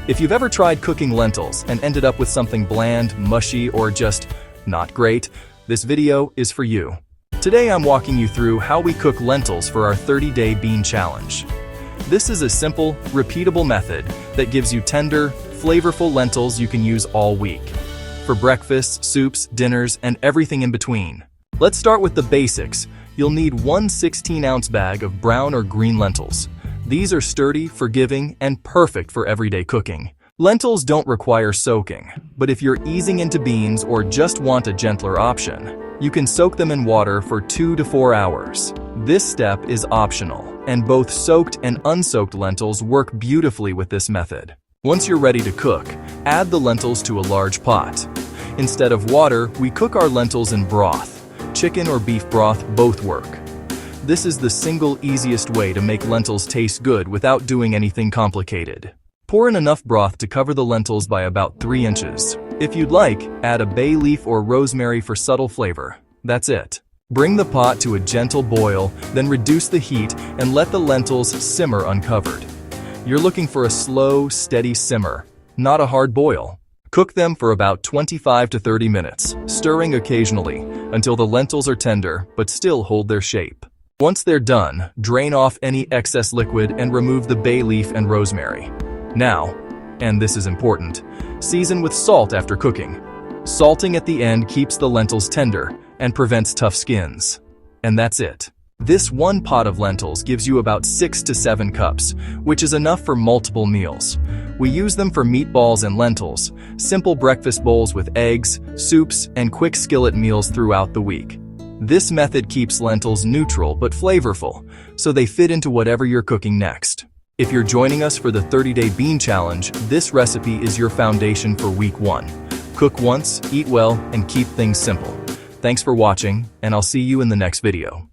If you've ever tried cooking lentils and ended up with something bland, mushy, or just not great, this video is for you. Today I'm walking you through how we cook lentils for our 30-day bean challenge. This is a simple, repeatable method that gives you tender, flavorful lentils you can use all week. For breakfasts, soups, dinners, and everything in between. Let's start with the basics. You'll need one 16-ounce bag of brown or green lentils. These are sturdy, forgiving, and perfect for everyday cooking. Lentils don't require soaking, but if you're easing into beans or just want a gentler option, you can soak them in water for 2 to 4 hours. This step is optional, and both soaked and unsoaked lentils work beautifully with this method. Once you're ready to cook, add the lentils to a large pot. Instead of water, we cook our lentils in broth. Chicken or beef broth both work. This is the single easiest way to make lentils taste good without doing anything complicated. Pour in enough broth to cover the lentils by about 3 inches. If you'd like, add a bay leaf or rosemary for subtle flavor. That's it. Bring the pot to a gentle boil, then reduce the heat and let the lentils simmer uncovered. You're looking for a slow, steady simmer, not a hard boil. Cook them for about 25 to 30 minutes, stirring occasionally until the lentils are tender but still hold their shape. Once they're done, drain off any excess liquid and remove the bay leaf and rosemary. Now, and this is important, season with salt after cooking. Salting at the end keeps the lentils tender and prevents tough skins. And that's it. This one pot of lentils gives you about 6 to 7 cups, which is enough for multiple meals. We use them for meatballs and lentils, simple breakfast bowls with eggs, soups, and quick skillet meals throughout the week. This method keeps lentils neutral but flavorful, so they fit into whatever you're cooking next. If you're joining us for the 30-day bean challenge, this recipe is your foundation for week 1. Cook once, eat well, and keep things simple. Thanks for watching, and I'll see you in the next video.